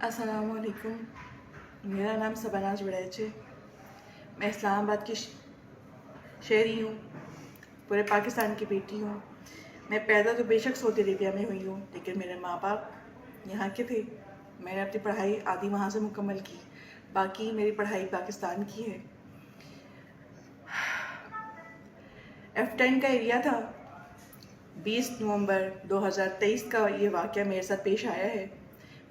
अस्सलाम वालेकुम। मेरा नाम सबनाज वड़ैच है। मैं इस्लामाबाद की शहरी हूँ, पूरे पाकिस्तान की बेटी हूँ। मैं पैदा तो बेशक सऊदी अरेबिया में हुई हूँ, लेकिन मेरे माँ बाप यहाँ के थे। मैंने अपनी पढ़ाई आधी वहाँ से मुकम्मल की, बाकी मेरी पढ़ाई पाकिस्तान की है। F10 का एरिया था। 20 नवंबर 2023 का ये वाक़या मेरे साथ पेश आया है।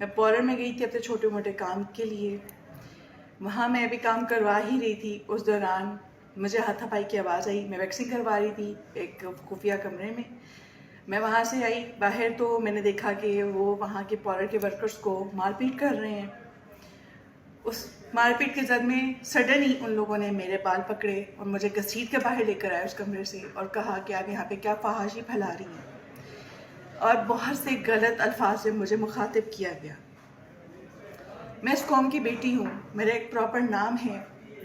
मैं पॉलर में गई थी अपने छोटे मोटे काम के लिए। वहाँ मैं अभी काम करवा ही रही थी, उस दौरान मुझे हाथापाई की आवाज़ आई। मैं वैक्सिंग करवा रही थी एक खुफिया कमरे में। मैं वहाँ से आई बाहर तो मैंने देखा कि वो वहाँ के पॉलर के वर्कर्स को मारपीट कर रहे हैं। उस मारपीट के जद में सडन ही उन लोगों ने मेरे बाल पकड़े और मुझे घसीट के बाहर लेकर आए उस कमरे से और कहा कि आप यहाँ पे क्या फहाशी फैला रही हैं, और बहुत से गलत अल्फाज से मुझे मुखातिब किया गया। मैं इस कौम की बेटी हूँ, मेरा एक प्रॉपर नाम है।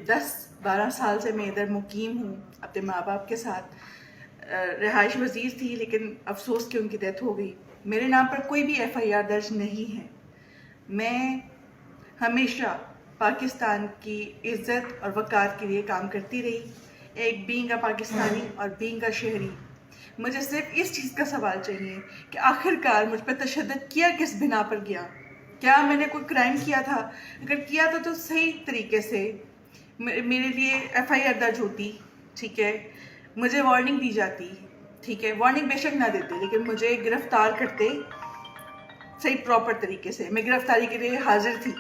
10-12 साल से मैं इधर मुकीम हूँ अपने माँ बाप के साथ। रिहाइश वज़ीर थी, लेकिन अफसोस कि उनकी डेथ हो गई। मेरे नाम पर कोई भी FIR दर्ज नहीं है। मैं हमेशा पाकिस्तान की इज़्ज़त और वक़ार के लिए काम करती रही, एक बीइंग अ पाकिस्तानी और बीइंग अ शहरी। मुझे सिर्फ इस चीज़ का सवाल चाहिए कि आखिरकार मुझ पर तशद्दुद किया किस बिना पर गया। क्या मैंने कोई क्राइम किया था? अगर किया था तो सही तरीके से मेरे लिए FIR दर्ज होती, ठीक है, मुझे वार्निंग दी जाती, ठीक है, वार्निंग बेशक ना देते, लेकिन मुझे गिरफ्तार करते सही प्रॉपर तरीके से। मैं गिरफ्तारी के लिए हाजिर थी,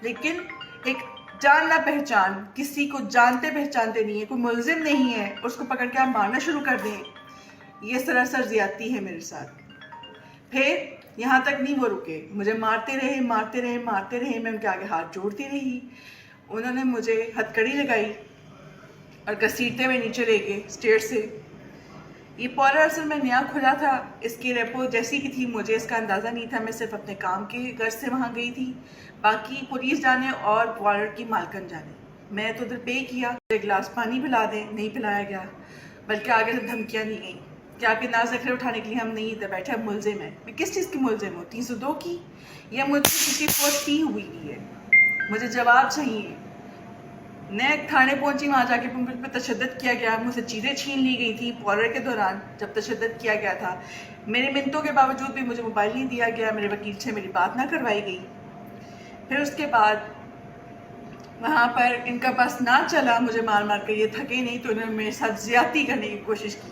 लेकिन एक जान ना पहचान, किसी को जानते पहचानते नहीं है, कोई मुलजिम नहीं है, उसको पकड़ के आप मारना शुरू कर दें, ये सरासर ज़्यादती है मेरे साथ। फिर यहाँ तक नहीं वो रुके, मुझे मारते रहे मारते रहे मारते रहे। मैं उनके आगे हाथ जोड़ती रही। उन्होंने मुझे हथकड़ी लगाई और घसीटते हुए नीचे ले गए स्टेयर से। ये पॉलर असल में नया खुला था, इसकी रेपो जैसी की थी मुझे इसका अंदाज़ा नहीं था। मैं सिर्फ अपने काम के गर्ज से वहाँ गई थी, बाकी पुलिस जाने और पॉलर की मालकन जाने। मैं तो उधर पे किया, एक गिलास पानी पिला दें, नहीं पिलाया गया, बल्कि आगे से धमकियाँ दी गई कि आपके नाज नखरे उठाने के लिए हम नहीं इधर बैठे, हम मुलजिम हैं। मैं किस चीज़ की मुलजिम हूँ? 302 की, या मुझसे किसी पोस्ट की हुई है? मुझे जवाब चाहिए। मैं थाने पहुंची, वहाँ जाके मुझ पर तशद्दुद किया गया, मुझसे चीज़ें छीन ली गई थी। पॉलर के दौरान जब तशद्दुद किया गया था, मेरे मिन्नतों के बावजूद भी मुझे मोबाइल नहीं दिया गया, मेरे वकील से मेरी बात ना करवाई गई। फिर उसके बाद वहाँ पर इनका बस ना चला, मुझे मार मार कर, ये थके नहीं तो इन्होंने मेरे साथ ज्यादती करने की कोशिश की।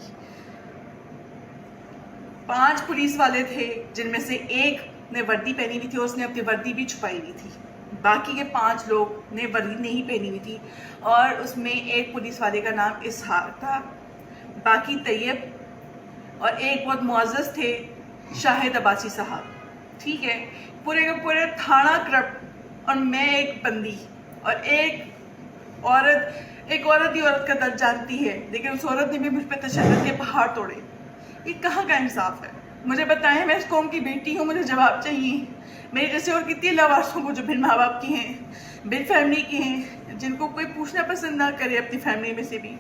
5 पुलिस वाले थे, जिनमें से एक ने वर्दी पहनी हुई थी, उसने अपनी वर्दी भी छुपाई हुई थी। बाकी के 5 लोग ने वर्दी नहीं पहनी हुई थी, और उसमें एक पुलिस वाले का नाम इसहाक था, बाकी तैयब, और एक बहुत मुअज़्ज़ज़ थे, शाहिद अब्बासी साहब। ठीक है, पूरे के पूरे थाना करप्ट, और मैं एक बंदी, और एक औरत ही औरत का दर्द जानती है, लेकिन उस औरत ने भी मुझ पर तशद्दुद के पहाड़ तोड़े। ये कहाँ का इंसाफ है? मुझे बताएं, मैं इस कौम की बेटी हूँ, मुझे जवाब चाहिए। मेरे जैसे और कितनी लावारिसों को जो बिन माँ बाप की हैं, बिन फैमिली की हैं, जिनको कोई पूछना पसंद ना करे अपनी फैमिली में से भी,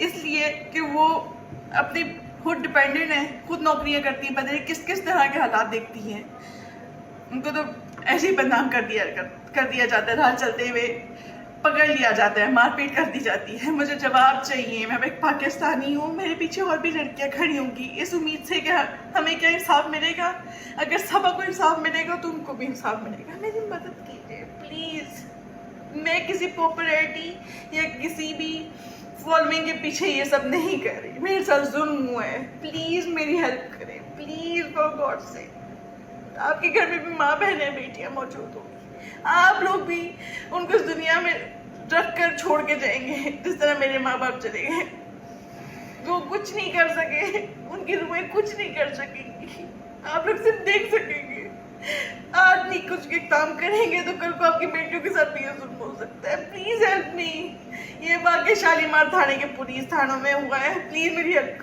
इसलिए कि वो अपनी खुद डिपेंडेंट है, खुद नौकरियाँ करती हैं, पता नहीं किस किस तरह के हालात देखती हैं। उनको तो ऐसे ही बदनाम कर दिया जाता है, राह चलते हुए पकड़ लिया जाता है, मारपीट कर दी जाती है। मुझे जवाब चाहिए। मैं एक पाकिस्तानी हूँ, मेरे पीछे और भी लड़कियाँ खड़ी होंगी इस उम्मीद से कि हमें क्या इंसाफ मिलेगा। अगर सबको इंसाफ मिलेगा तो उनको भी इंसाफ मिलेगा। मेरी मदद कीजिए प्लीज़। मैं किसी पॉपुलैरिटी या किसी भी फॉलोइंग के पीछे ये सब नहीं कर रही। मेरे साथ जुल्म हुआ है, प्लीज़ मेरी हेल्प करें, प्लीज़ फॉर गॉड से। आपके घर में भी माँ बहनें बेटियाँ मौजूद होंगी, आप लोग भी उनको इस दुनिया में रख कर छोड़ के जाएंगे जिस तरह मेरे माँ बाप चले गए। वो कुछ नहीं कर सके, उनकी रूहें कुछ नहीं कर सकेंगी, आप लोग सिर्फ देख सकेंगे। आज नहीं कुछ के काम करेंगे तो कल को आपकी बेटियों के साथ भी ये जुल्म हो सकता है। Please help me. ये वाकई शालीमार थाने के पुलिस थानों में हुआ है, प्लीज मेरी हेल्प